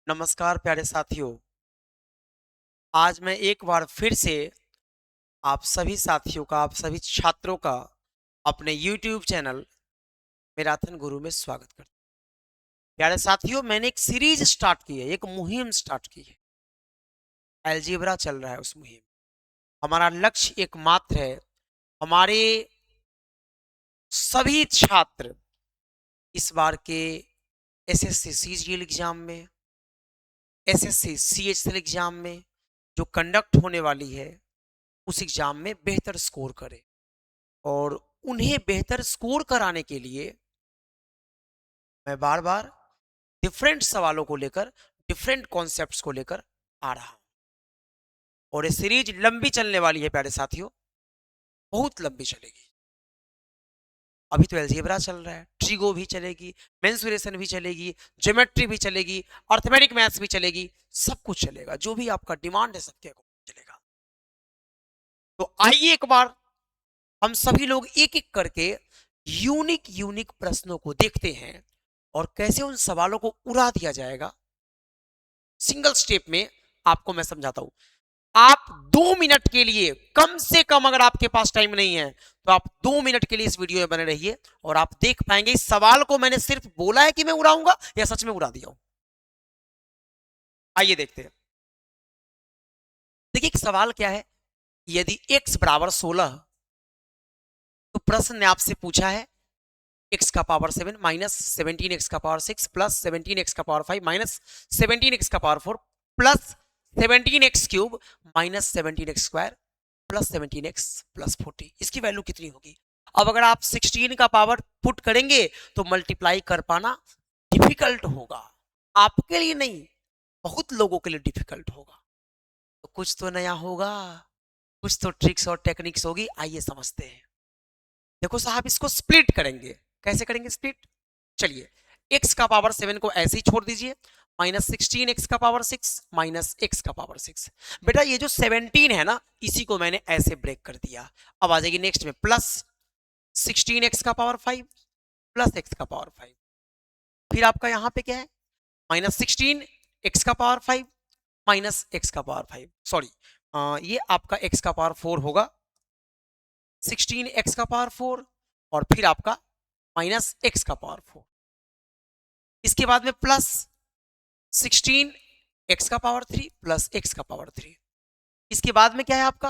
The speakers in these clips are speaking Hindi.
नमस्कार प्यारे साथियों। आज मैं एक बार फिर से आप सभी साथियों का, आप सभी छात्रों का अपने YouTube चैनल मैराथन गुरु में स्वागत करता हूं। प्यारे साथियों, मैंने एक सीरीज स्टार्ट की है, एक मुहिम स्टार्ट की है। अलजेब्रा चल रहा है उस मुहिम। हमारा लक्ष्य एकमात्र है, हमारे सभी छात्र इस बार के एसएससी सीजीएल एग्जाम में, एसएससी सीएचएल एग्जाम में जो कंडक्ट होने वाली है, उस एग्जाम में बेहतर स्कोर करें। और उन्हें बेहतर स्कोर कराने के लिए मैं बार बार डिफरेंट सवालों को लेकर, डिफरेंट कॉन्सेप्ट्स को लेकर आ रहा हूं। और ये सीरीज लंबी चलने वाली है प्यारे साथियों, बहुत लंबी चलेगी। अभी तो अलजेब्रा चल रहा है, ट्रिगो भी चलेगी, मेंसुरेशन भी चलेगी, ज्योमेट्री भी चलेगी, अर्थमेटिक मैथ्स भी चलेगी, सब कुछ चलेगा। जो भी आपका डिमांड है सबके अकॉर्डिंग चलेगा। तो आइए एक बार हम सभी लोग एक एक करके यूनिक यूनिक प्रश्नों को देखते हैं और कैसे उन सवालों को उड़ा दिया जाएगा। सिंगल स्टेप में आपको मैं समझाता हूं। आप 2 मिनट के लिए, कम से कम अगर आपके पास टाइम नहीं है तो आप 2 मिनट के लिए इस वीडियो में बने रहिए और आप देख पाएंगे इस सवाल को मैंने सिर्फ बोला है कि मैं उड़ाऊंगा या सच में उड़ा दिया हूं। आइए देखते हैं। देखिए एक सवाल क्या है, यदि x बराबर 16 तो प्रश्न ने आपसे पूछा है x का पावर 7 माइनस 17x का पावर 6 प्लस 17x का पावर 5 माइनस 17x का power 4 plus 17x cube minus 17x square plus 17x plus 40। इसकी वैल्यू कितनी होगी? अब अगर आप 16 का पावर पुट करेंगे तो मल्टीप्लाई कर पाना डिफिकल्ट होगा। आपके लिए नहीं, बहुत लोगों के लिए डिफिकल्ट होगा। तो कुछ तो नया होगा, कुछ तो ट्रिक्स और टेक्निक्स होगी। आइए समझते हैं। देखो साहब, इसको स्प्लिट करेंगे। कैसे करेंगे स्प्लिट? चलिए, x का पावर 7 को ऐसे ही छोड़ दीजिए, माइनस 16x का पावर 6 माइनस x का पावर 6। बेटा ये जो 17 है ना, इसी को मैंने ऐसे ब्रेक कर दिया। अब आ जाएगी नेक्स्ट में प्लस 16x का पावर 5 प्लस x का पावर 5। फिर आपका यहां पे क्या है? माइनस 16 x का पावर 5 माइनस x का पावर 5, सॉरी ये आपका x का पावर 4 होगा, 16x का पावर 4 और फिर आपका माइनस x का पावर 4। इसके बाद में प्लस 16x का पावर 3 प्लस x का पावर 3। इसके बाद में क्या है आपका?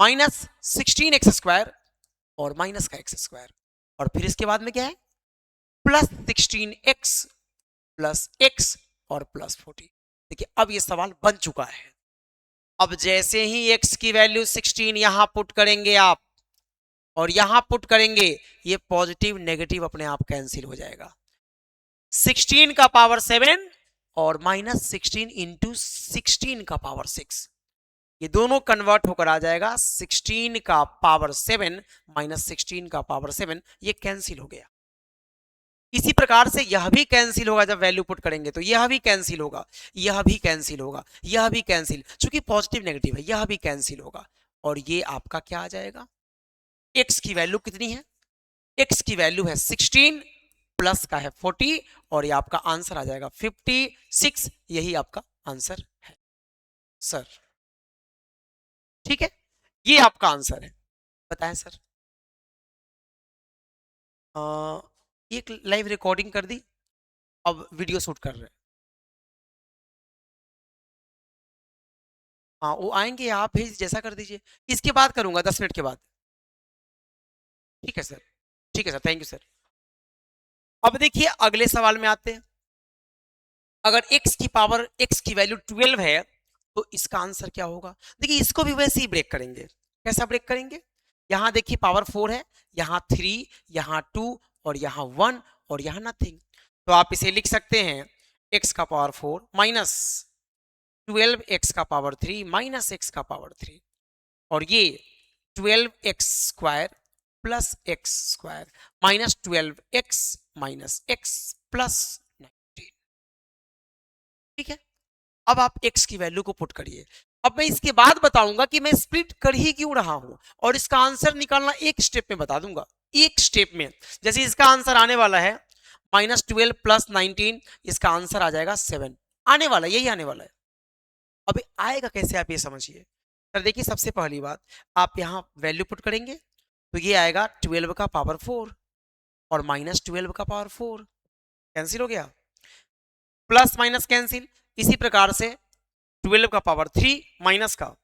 माइनस 16x स्क्वायर और माइनस का x स्क्वायर। और फिर इसके बाद में क्या है? प्लस 16x प्लस x और प्लस 40। देखिए अब ये सवाल बन चुका है। अब जैसे ही x की वैल्यू 16 यहां पुट करेंगे आप और यहां पुट करेंगे, ये पॉजिटिव नेगेटिव अपने आप कैंसिल हो जाएगा। 16 का पावर 7 और माइनस 16 इंटू 16 का पावर 6, ये दोनों कन्वर्ट होकर आ जाएगा 16 का पावर 7 माइनस 16 का पावर 7। ये कैंसिल हो गया। इसी प्रकार से यह भी कैंसिल होगा। जब वैल्यू पुट करेंगे तो यह भी कैंसिल होगा, यह भी कैंसिल होगा, यह भी कैंसिल, चूंकि पॉजिटिव नेगेटिव है यह भी कैंसिल होगा। और ये आपका क्या आ जाएगा? x की वैल्यू कितनी है? x की वैल्यू है 16 प्लस का है 40 और ये आपका आंसर आ जाएगा 56। यही आपका आंसर है सर। ठीक है, ये आपका आंसर है। बताएं सर। एक लाइव रिकॉर्डिंग कर दी, अब वीडियो शूट कर रहे हैं। हाँ वो आएंगे, आप भेज जैसा कर दीजिए। इसके बाद करूंगा 10 मिनट के बाद। ठीक है सर, ठीक है सर, थैंक यू सर। अब देखिए अगले सवाल में आते हैं। अगर x की वैल्यू 12 है तो इसका आंसर क्या होगा? देखिए इसको भी वैसे ही ब्रेक करेंगे। कैसा ब्रेक करेंगे? यहां देखिए पावर 4 है, यहां 3, यहां 2 और यहां 1 और यहां नथिंग। तो आप इसे लिख सकते हैं x का पावर 4 माइनस 12x का पावर 3 माइनस x का पावर 3 और ये 12x square plus x square minus 12x minus x plus 19। ठीक है, अब आप x की वैल्यू को पुट करिए। अब मैं इसके बाद बताऊंगा कि मैं स्प्लिट कर ही क्यों रहा हूं और इसका आंसर निकालना एक स्टेप में बता दूंगा। एक स्टेप में, जैसे इसका आंसर आने वाला है -12 प्लस 19, इसका आंसर आ जाएगा 7। आने वाला, यही आने वाला है। अभी आएगा कैसे आप ये समझिए। तो देखिए सबसे पहली बात, आप यहाँ वैल्यू पुट करेंगे तो ये आएगा 12 का पावर 4 और माइनस 12 का पावर 4, कैंसिल हो गया, प्लस माइनस कैंसिल। इसी प्रकार से 12 का पावर 3 माइनस का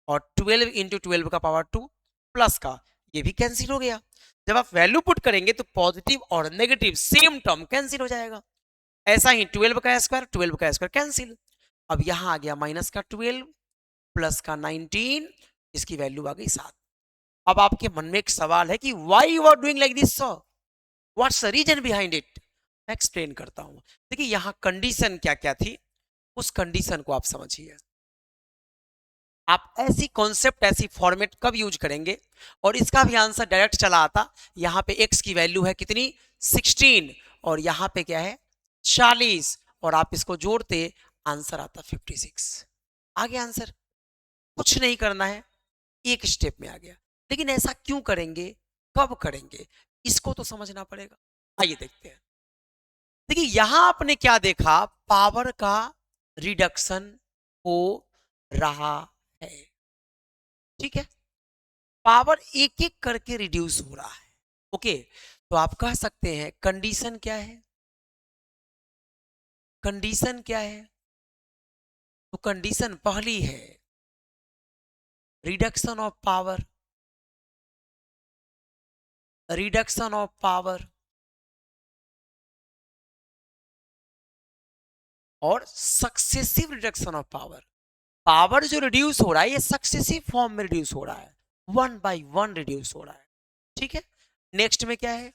और 12 इंटू 12 का पावर 2 प्लस का, ये भी कैंसिल हो गया। जब आप वैल्यू पुट करेंगे तो पॉजिटिव और नेगेटिव सेम टर्म कैंसिल हो जाएगा। ऐसा ही 12 का स्क्वायर 12 का स्क्वायर कैंसिल। अब यहां आ गया माइनस का 12 प्लस का 19, इसकी वैल्यू आ गई 7। अब आपके मन में एक सवाल है कि why you are doing like this sir, what's the reason behind it. मैं एक्सप्लेन करता हूं। देखिए यहां कंडीशन क्या क्या थी, उस कंडीशन को आप समझिए। आप ऐसी कॉन्सेप्ट ऐसी फॉर्मेट कब यूज करेंगे, और इसका भी आंसर डायरेक्ट चला आता। यहां पे x की वैल्यू है कितनी 16 और यहां पे क्या है 40 और आप इसको जोड़ते आंसर आता 56। आगे आंसर कुछ नहीं करना है, एक स्टेप में आ गया। लेकिन ऐसा क्यों करेंगे, कब करेंगे, इसको तो समझना पड़ेगा। आइए देखते हैं। देखिए यहां आपने क्या देखा, पावर का रिडक्शन हो रहा है, ठीक है, पावर एक एक करके रिड्यूस हो रहा है। ओके, तो आप कह सकते हैं कंडीशन क्या है, कंडीशन क्या है, तो कंडीशन पहली है reduction of power, reduction of power और successive reduction of power. Power जो रिड्यूस हो रहा है ये सक्सेसिव फॉर्म में रिड्यूस हो रहा है, वन बाय वन रिड्यूस हो रहा है, ठीक है। नेक्स्ट में क्या है,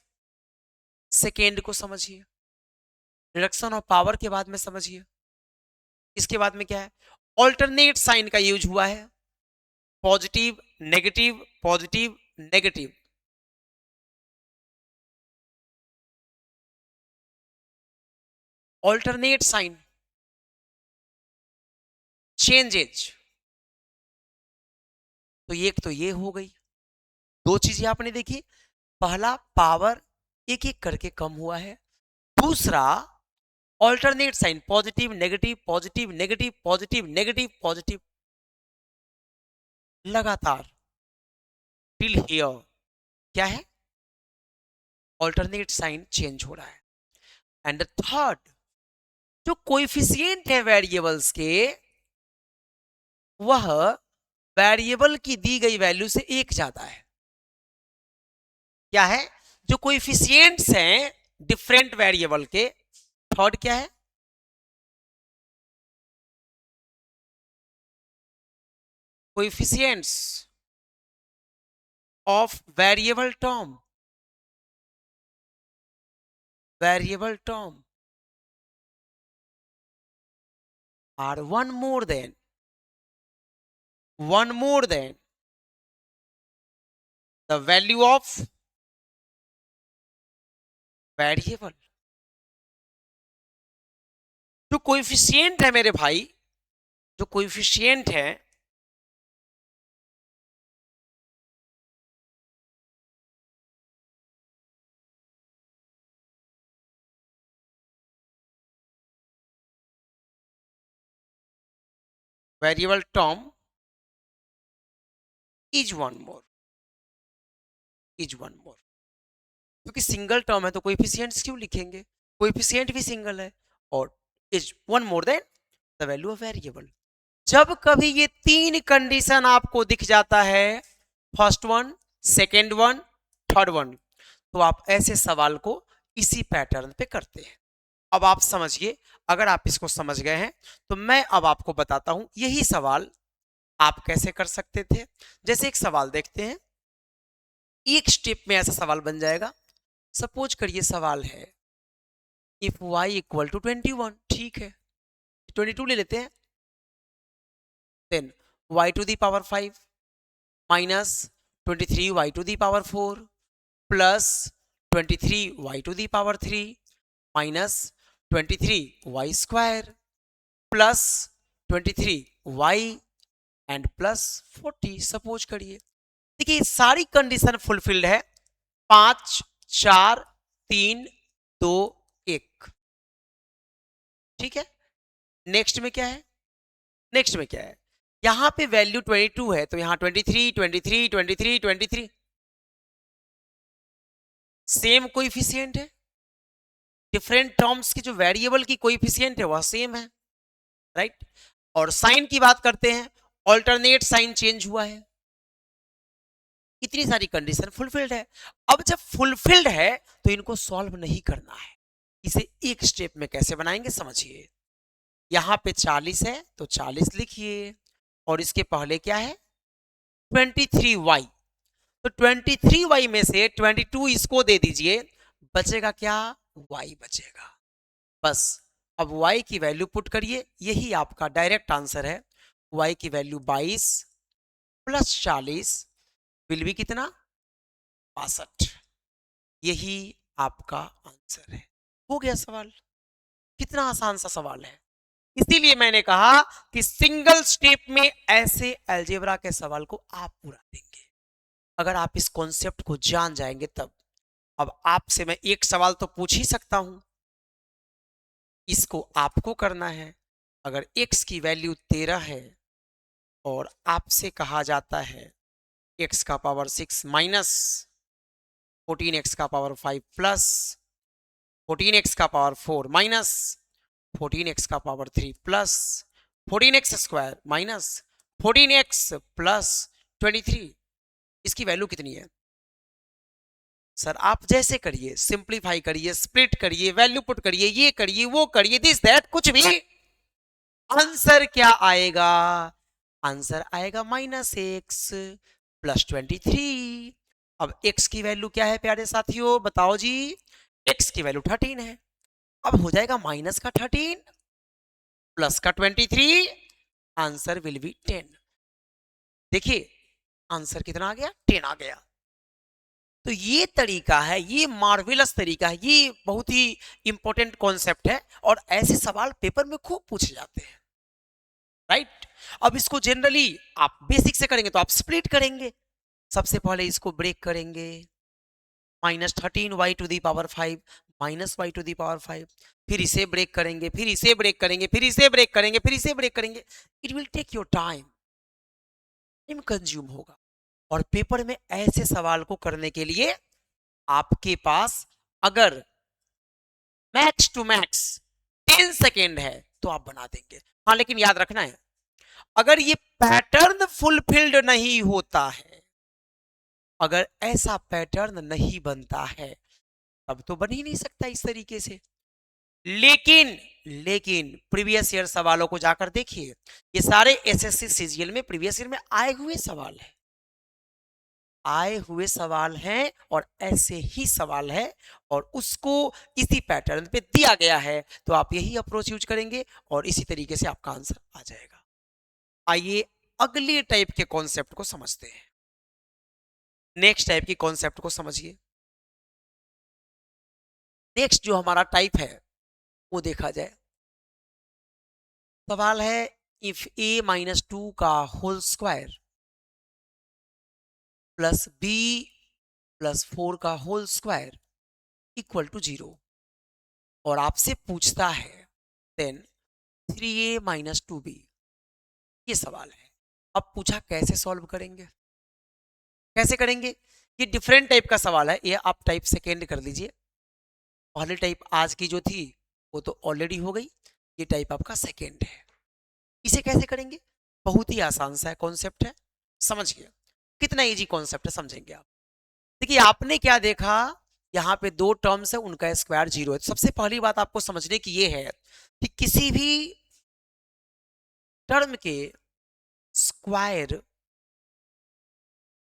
सेकेंड को समझिए, रिडक्शन ऑफ पावर के बाद में समझिए, इसके बाद में क्या है, ऑल्टरनेट साइन का यूज हुआ है, positive negative positive negative, alternate sign changes. तो ये हो गई, दो चीजें आपने देखी। पहला पावर एक एक करके कम हुआ है, दूसरा alternate sign positive negative positive negative positive negative positive लगातार टिल हियर क्या है, ऑल्टरनेट साइन चेंज हो रहा है। एंड थर्ड, जो कोएफिशिएंट है वेरिएबल्स के, वह वेरिएबल की दी गई वैल्यू से एक ज्यादा है। क्या है, जो कोएफिशिएंट्स हैं डिफरेंट वेरिएबल के, थर्ड क्या है, coefficients of variable term, variable term are one more than the value of variable. जो कोएफिशिएंट है मेरे भाई, जो कोएफिशिएंट है variable term is one more, is one more, क्योंकि सिंगल टर्म है तो कोएफिशिएंट्स क्यों लिखेंगे, कोएफिशिएंट भी सिंगल है, और is one more than the value of variable. जब कभी ये तीन कंडीशन आपको दिख जाता है, first one second one third one, तो आप ऐसे सवाल को इसी पैटर्न पे करते हैं। अब आप समझिए, अगर आप इसको समझ गए हैं तो मैं अब आपको बताता हूं यही सवाल आप कैसे कर सकते थे। जैसे एक सवाल देखते हैं, एक स्टेप में ऐसा सवाल बन जाएगा। सपोज करिए सवाल है इफ y इक्वल टू 21, ठीक है 22 ले लेते हैं, then y to the power 5 minus 23y to the power 4 plus 23y to the power 3 minus 23y square plus 23y and plus 40। Suppose करिए, देखिए सारी कंडीशन फुलफिल्ड है, 5 4 3 2 1, ठीक है। नेक्स्ट में क्या है, नेक्स्ट में क्या है, यहां पे वैल्यू 22 है तो यहां 23 23 23 23 सेम कोइफिशिएंट है, डिफरेंट टर्म्स की जो वेरिएबल की कोइफिशिएंट है वह सेम है, राइट। और साइन की बात करते हैं, ऑल्टरनेट साइन चेंज हुआ है, इतनी सारी कंडीशन फुलफिल्ड है। अब जब फुलफिल्ड है तो इनको सॉल्व नहीं करना है, इसे एक स्टेप में कैसे बनाएंगे समझिए। यहां पे 40 है तो 40 लिखिए, और इसके पहले क्या है 23y, तो 23y में से 22 इसको दे दीजिए, बचेगा क्या, y बचेगा, बस। अब y की वैल्यू पुट करिए, यही आपका डायरेक्ट आंसर है। y की वैल्यू 22 प्लस 40 विल बी कितना, 62, यही आपका आंसर है। हो गया सवाल, कितना आसान सा सवाल है। इसीलिए मैंने कहा कि सिंगल स्टेप में ऐसे अलजेब्रा के सवाल को आप पूरा देंगे अगर आप इस कॉन्सेप्ट को जान जाएंगे तब। अब आपसे मैं एक सवाल तो पूछ ही सकता हूं, इसको आपको करना है। अगर x की वैल्यू 13 है और आपसे कहा जाता है x का पावर 6 माइनस 14x का पावर 5 प्लस 14x का पावर 4 माइनस 14x का power 3 plus 14x square minus 14x plus 23, इसकी वैल्यू कितनी है। सर आप जैसे करिए, सिंप्लीफाई करिए, स्प्लिट करिए, वैल्यू पुट करिए, ये करिए वो करिए, दिस दैट, कुछ भी, आंसर क्या आएगा, आंसर आएगा -x प्लस 23। अब x की वैल्यू क्या है प्यारे साथियों, बताओ जी, x की वैल्यू 13 है, अब हो जाएगा माइनस का 13 प्लस का 23, आंसर विल बी 10। देखिए आंसर कितना आ गया, 10 आ गया। तो ये तरीका है, ये मार्वेलस तरीका है, ये बहुत ही इंपॉर्टेंट कॉन्सेप्ट है और ऐसे सवाल पेपर में खूब पूछे जाते हैं, राइट। अब इसको जनरली आप बेसिक से करेंगे तो आप स्प्लिट करेंगे, सबसे पहले इसको ब्रेक करेंगे, -13y to the power 5 minus y to the power 5, फिर इसे ब्रेक करेंगे, फिर इसे ब्रेक करेंगे, फिर इसे ब्रेक करेंगे, फिर इसे ब्रेक करेंगे, it will take your time, time consume होगा। और पेपर में ऐसे सवाल को करने के लिए आपके पास अगर मैक्स टू मैक्स 10 सेकेंड है तो आप बना देंगे। हाँ लेकिन याद रखना है, अगर ये पैटर्न फुलफिल्ड नहीं होता है, अगर ऐसा पैटर्न नहीं बनता है तब तो बन ही नहीं सकता इस तरीके से। लेकिन लेकिन प्रीवियस ईयर सवालों को जाकर देखिए, ये सारे एसएससी सीजीएल में प्रीवियस ईयर में आए हुए सवाल है, आए हुए सवाल हैं और ऐसे ही सवाल है और उसको इसी पैटर्न पे दिया गया है, तो आप यही अप्रोच यूज करेंगे और इसी तरीके से आपका आंसर आ जाएगा। आइए अगले टाइप के कॉन्सेप्ट को समझते हैं, नेक्स्ट टाइप की कॉन्सेप्ट को समझिए। नेक्स्ट जो हमारा टाइप है वो देखा जाए, सवाल है इफ a-2 का whole square plus b plus 4 का होल स्क्वायर इक्वल टू 0 और आपसे पूछता है देन 3a-2b, ये सवाल है। अब पूछा कैसे सॉल्व करेंगे, कैसे करेंगे, ये डिफरेंट टाइप का सवाल है, ये आप टाइप सेकेंड कर लीजिए। पहली टाइप आज की जो थी वो तो ऑलरेडी हो गई, ये टाइप आपका सेकेंड है। इसे कैसे करेंगे, बहुत ही आसान सा कॉन्सेप्ट है, समझ गया कितना इजी कॉन्सेप्ट है, समझेंगे आप। देखिए आपने क्या देखा, यहाँ पे दो टर्म्स है उनका स्क्वायर 0 है। सबसे पहली बात आपको समझने की ये है कि किसी भी टर्म के स्क्वायर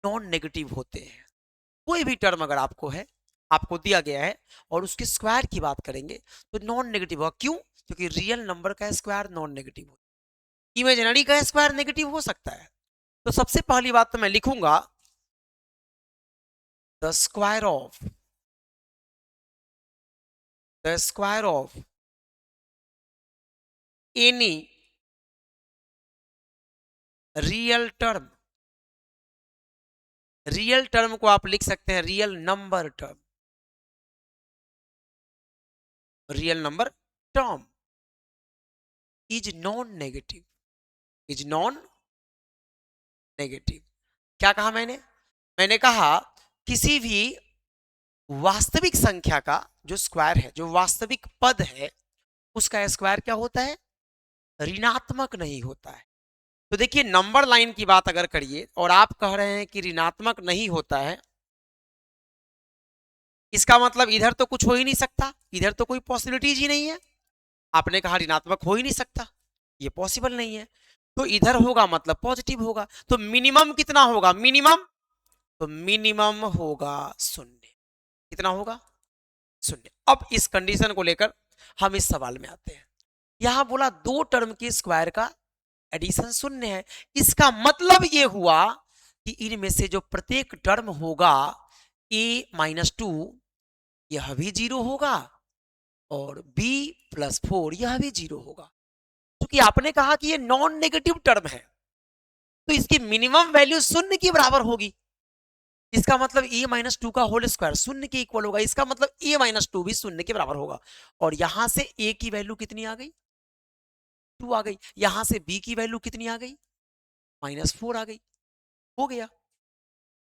नॉन नेगेटिव होते हैं। कोई भी टर्म अगर आपको है, आपको दिया गया है और उसके स्क्वायर की बात करेंगे तो नॉन नेगेटिव होगा। क्यों, क्योंकि रियल नंबर का स्क्वायर नॉन नेगेटिव होता है, इमेजिनरी का स्क्वायर नेगेटिव हो सकता है। तो सबसे पहली बात तो मैं लिखूंगा the square of any real term, real term को आप लिख सकते हैं real number term, real number term is non negative, is non negative. क्या कहा मैंने कहा किसी भी वास्तविक संख्या का जो स्क्वायर है, जो वास्तविक पद है, उसका स्क्वायर क्या होता है, ऋणात्मक नहीं होता है। तो देखिए नंबर लाइन की बात अगर करिए और आप कह रहे हैं कि ऋणात्मक नहीं होता है, इसका मतलब इधर तो कुछ हो ही नहीं सकता, इधर तो कोई पॉसिबिलिटीज ही नहीं है। आपने कहा ऋणात्मक हो ही नहीं सकता, ये पॉसिबल नहीं है, तो इधर होगा मतलब पॉजिटिव होगा। तो मिनिमम कितना होगा, मिनिमम, तो मिनिमम होगा 0। कितना होगा, 0। अब इस कंडीशन को लेकर हम इस सवाल में आते हैं। यहां बोला दो टर्म के स्क्वायर का एडिशन 0 है, इसका मतलब ये हुआ कि इनमें से जो प्रत्येक टर्म होगा a-2 यह भी 0 होगा और b+4 यह भी 0 होगा। क्योंकि आपने कहा कि ये नॉन नेगेटिव टर्म है, तो इसकी मिनिमम वैल्यू 0 के बराबर होगी। इसका मतलब a-2 का होल स्क्वायर 0 के इक्वल होगा, इसका मतलब a-2 भी 0 के बराबर होगा। और यहां से a की वैल्यू कितनी आ गई, 2 आ गई। यहां से b की वैल्यू कितनी आ गई, -4 आ गई। हो गया।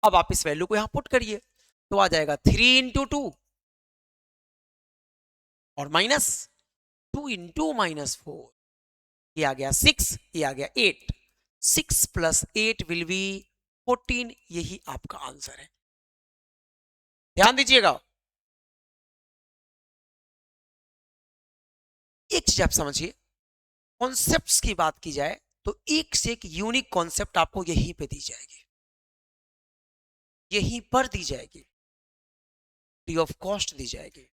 अब आप इस वैल्यू को यहां पुट करिए तो आ जाएगा 3 × 2 और -2 × -4, ये आ गया 6, ये आ गया 8। 6 + 8 विल बी 14, यही आपका आंसर है। ध्यान दीजिएगा, एक चीज आप समझिए, कॉन्सेप्ट्स की बात की जाए तो एक से एक यूनिक कॉन्सेप्ट आपको यहीं पे दी जाएगी, यहीं पर दी जाएगी, फ्री ऑफ कॉस्ट दी जाएगी।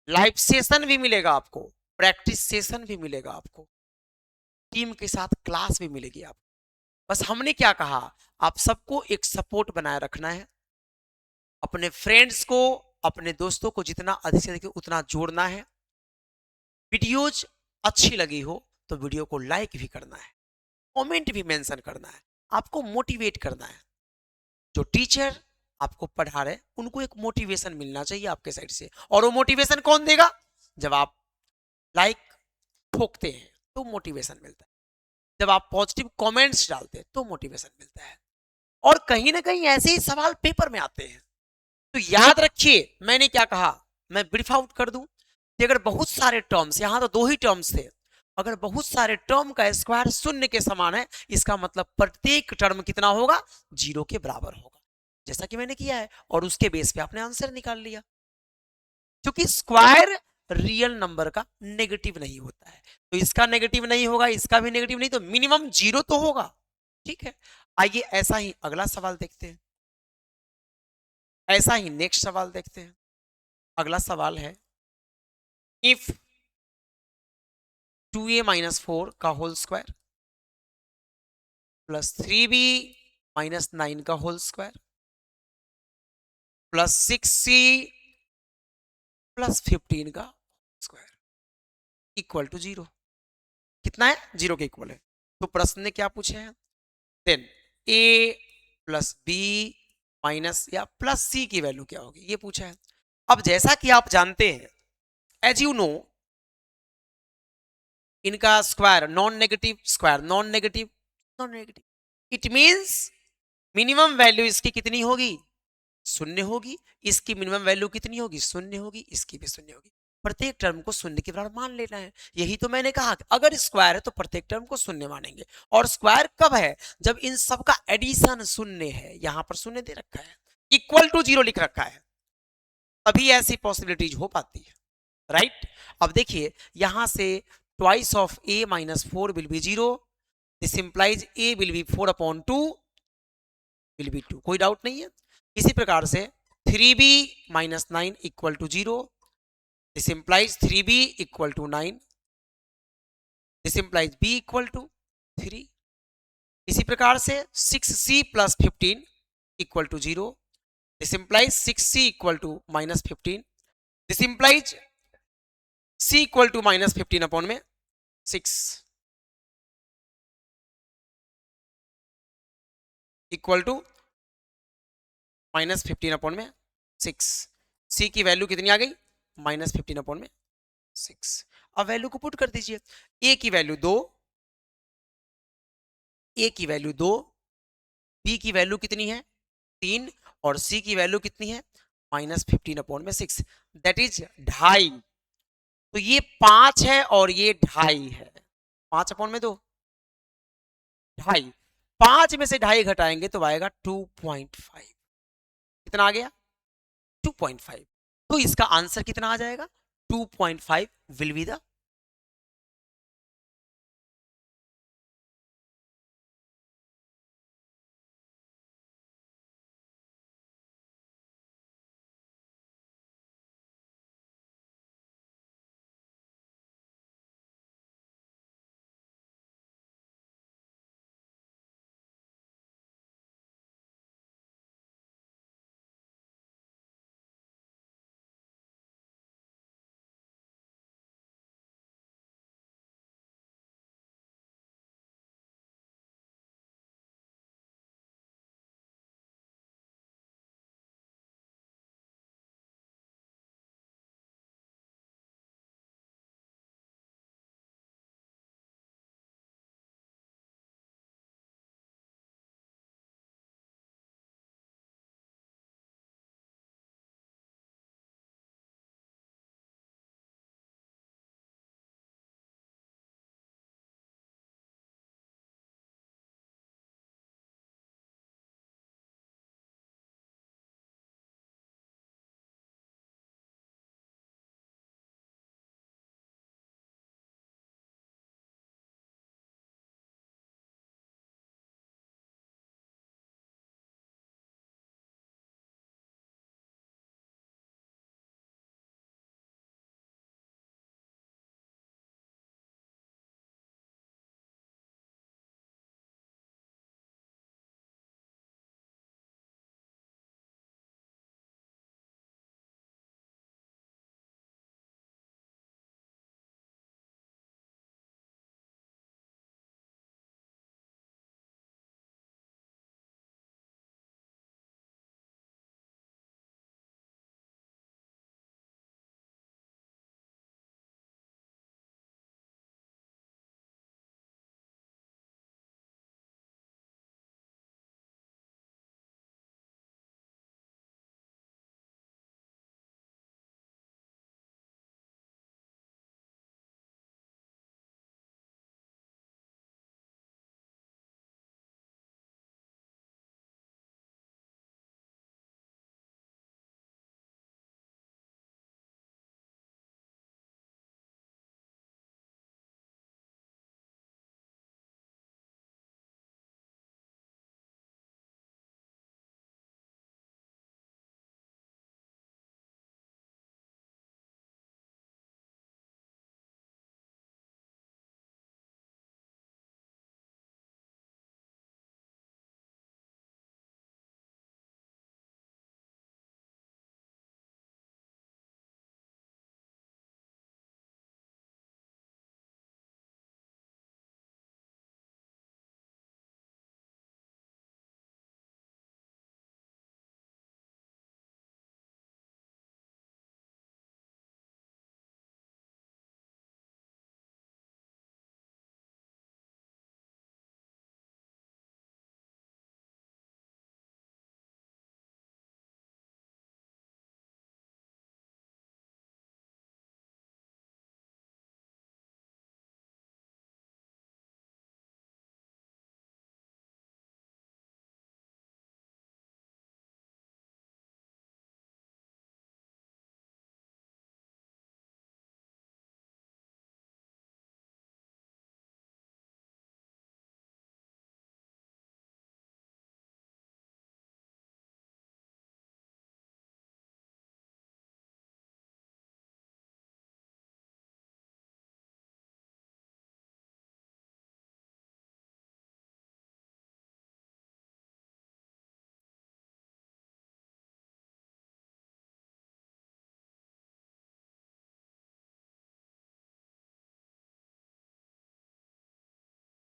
लाइव सेशन भी मिलेगा आपको, प्रैक्टिस सेशन भी मिलेगा आपको, टीम के साथ क्लास भी मिलेगी आपको। बस हमने क्या कहा, आप सबको एक सपोर्ट बनाए रखना है, अपने फ्रेंड्स को, अपने दोस्तों को जितना अधिक से अधिक उतना जोड़ना है। वीडियोज अच्छी लगी हो तो वीडियो को लाइक भी करना है, कमेंट भी मेंशन करना है, आपको मोटिवेट करना है। जो टीचर आपको पढ़ा रहे उनको एक मोटिवेशन मिलना चाहिए आपके साइड से, और वो मोटिवेशन कौन देगा, जब आप लाइक ठोकते हैं तो मोटिवेशन मिलता है, जब आप पॉजिटिव कमेंट्स डालते हैं तो मोटिवेशन मिलता है। और कहीं ना कहीं ऐसे ही सवाल पेपर में आते हैं। तो याद रखिए मैंने क्या कहा, मैं ब्रीफ आउट कर दूं कि अगर बहुत सारे टर्म्स, यहां तो 2 ही टर्म्स थे, अगर बहुत सारे टर्म का स्क्वायर 0 के समान है, इसका मतलब प्रत्येक टर्म कितना होगा, 0 के बराबर होगा, जैसा कि मैंने किया है, और उसके बेस पे आपने आंसर निकाल लिया। क्योंकि स्क्वायर रियल नंबर का नेगेटिव नहीं होता है, तो इसका नेगेटिव नहीं होगा, इसका भी नेगेटिव नहीं, तो मिनिमम 0 तो होगा। ठीक है, आइए ऐसा ही अगला सवाल देखते हैं, ऐसा ही नेक्स्ट सवाल देखते हैं। अगला सवाल है, इफ 2a-4 का होल स्क्वायर प्लस 3b-9 का whole square plus 6c plus 15 का स्क्वायर इक्वल टू 0, कितना है, 0 के इक्वल है। तो प्रश्न ने क्या पूछे हैं, then a plus b minus या प्लस c की वैल्यू क्या होगी, ये पूछा है। अब जैसा कि आप जानते हैं, एज यू नो, इनका square non negative, square non negative, non negative, it means minimum value इसकी कितनी होगी, 0 होगी। इसकी मिनिमम वैल्यू कितनी होगी, 0 होगी, इसकी भी 0 होगी। प्रत्येक टर्म को 0 के बराबर मान लेना है। यही तो मैंने कहा कि अगर स्क्वायर है तो प्रत्येक टर्म को 0 मानेंगे। और स्क्वायर कब है, जब इन सब का एडिशन 0 है, यहां पर 0 दे रखा है, इक्वल टू 0 लिख रखा है, तभी ऐसी पॉसिबिलिटीज हो पाती है, राइट। अब देखिए यहां से twice of a-4 will be 0, this implies a will be 4/2 will be 2, कोई डाउट नहीं है। इसी प्रकार से 3b-9 equal to 0, this implies 3b equal to 9, this implies b equal to 3। इसी प्रकार से 6c plus 15 equal to 0, this implies 6c equal to -15, this implies c equal to -15/6 equal to -15/6। c की वैल्यू कितनी आ गई, -15/6। 6। अब वैल्यू को पुट कर दीजिए, ए की वैल्यू 2, ए की वैल्यू 2, बी की वैल्यू कितनी है 3 और सी की वैल्यू कितनी है -15/6, दैट इज 2.5। तो ये 5 है और ये 2.5 है, 5/2, 2.5, 5 में से 2.5 घटाएंगे तो आएगा 2.5। कितना आ गया 2.5। तो इसका आंसर कितना आ जाएगा 2.5 विल बी द